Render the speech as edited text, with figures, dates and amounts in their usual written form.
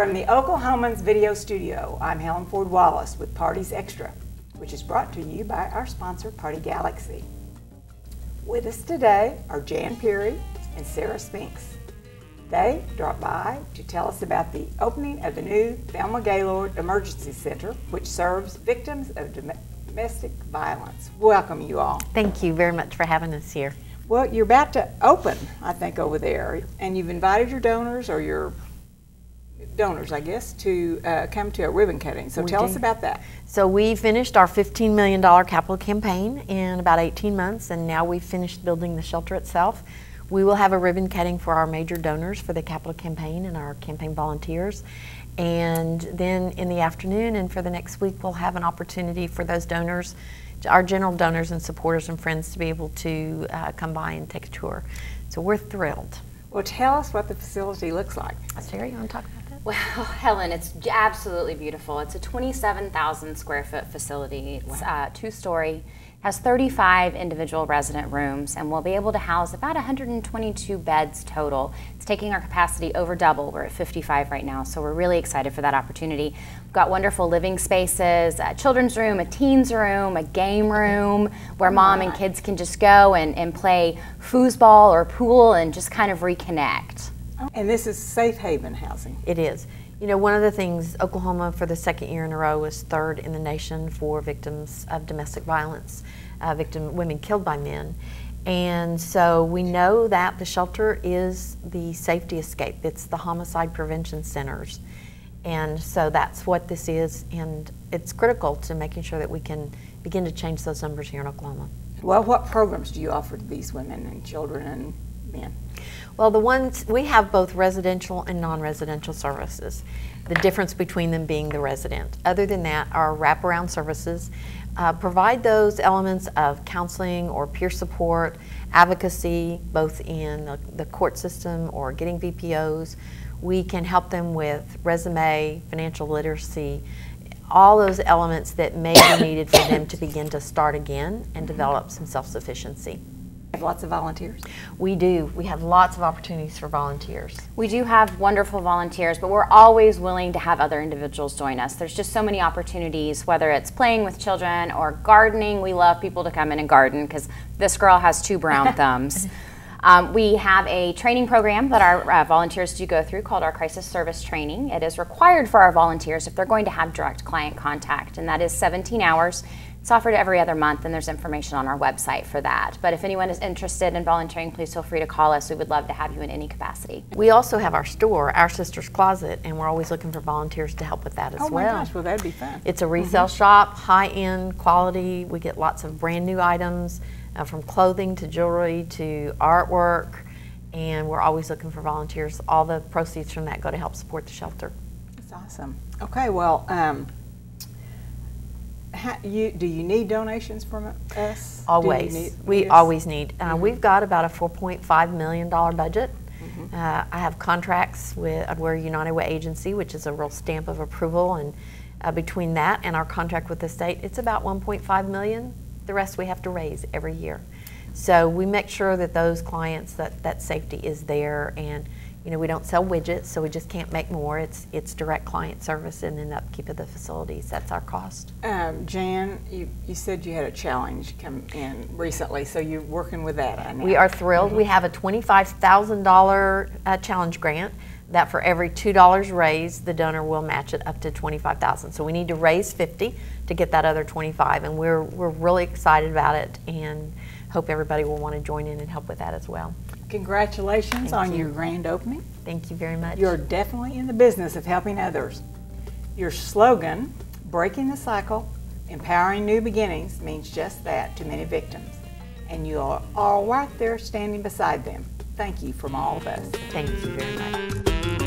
From the Oklahomans Video Studio, I'm Helen Ford Wallace with Parties Extra, which is brought to you by our sponsor, Party Galaxy. With us today are Jan Peary and Sarah Spinks. They dropped by to tell us about the opening of the new Thelma Gaylord Emergency Center, which serves victims of domestic violence. Welcome, you all. Thank you very much for having us here. Well, you're about to open, I think, over there, and you've invited your donors, or your donors, I guess, to come to a ribbon cutting. So tell us about that. So we finished our $15 million capital campaign in about 18 months, and now we've finished building the shelter itself. We will have a ribbon cutting for our major donors for the capital campaign and our campaign volunteers. And then in the afternoon and for the next week, we'll have an opportunity for those donors, our general donors and supporters and friends, to be able to come by and take a tour. So we're thrilled. Well, tell us what the facility looks like. Sarah, you want to talk about that? Well, Helen, it's absolutely beautiful. It's a 27,000 square foot facility. It's two-story, has 35 individual resident rooms, and we'll be able to house about 122 beds total. It's taking our capacity over double. We're at 55 right now, so we're really excited for that opportunity. We've got wonderful living spaces, a children's room, a teens room, a game room, where mom and kids can just go and play foosball or pool and just kind of reconnect. And this is safe haven housing. It is. You know, one of the things, Oklahoma for the second year in a row was third in the nation for victims of domestic violence, women killed by men. And so we know that the shelter is the safety escape. It's the homicide prevention centers. And so that's what this is, and it's critical to making sure that we can begin to change those numbers here in Oklahoma. Well, what programs do you offer to these women and children and men? Well, we have both residential and non-residential services, the difference between them being the resident. Other than that, our wraparound services provide those elements of counseling or peer support, advocacy, both in the court system or getting VPOs. We can help them with resume, financial literacy, all those elements that may be needed for them to begin to start again and develop some self-sufficiency. Have lots of volunteers? We do. We have lots of opportunities for volunteers. We do have wonderful volunteers, but we're always willing to have other individuals join us. There's just so many opportunities, whether it's playing with children or gardening. We love people to come in and garden because this girl has two brown thumbs. We have a training program that our volunteers do go through called our Crisis Service Training. It is required for our volunteers if they're going to have direct client contact, and that is 17 hours. It's offered every other month, and there's information on our website for that. But if anyone is interested in volunteering, please feel free to call us. We would love to have you in any capacity. We also have our store, Our Sister's Closet, and we're always looking for volunteers to help with that as well. Oh my gosh, well that'd be fun. It's a resale shop, high-end quality. We get lots of brand new items, from clothing to jewelry to artwork, and we're always looking for volunteers. All the proceeds from that go to help support the shelter. That's awesome. Okay, well, do you need donations from us? Always. We always need. We've got about a $4.5 million budget. I have contracts with we're a United Way agency, which is a real stamp of approval, and between that and our contract with the state, it's about $1.5 million. The rest we have to raise every year. So we make sure that those clients, that safety is there, and you know, we don't sell widgets, so we just can't make more. It's direct client service and then upkeep of the facilities. That's our cost. Jan, you said you had a challenge come in recently, so you're working with that, I know. We are thrilled. We have a $25,000 challenge grant that for every $2 raised, the donor will match it up to $25,000. So we need to raise 50 to get that other 25, and we're really excited about it and hope everybody will want to join in and help with that as well. Congratulations on your grand opening. Thank you very much. You're definitely in the business of helping others. Your slogan, breaking the cycle, empowering new beginnings, means just that to many victims. And you are all right there standing beside them. Thank you from all of us. Thank you very much.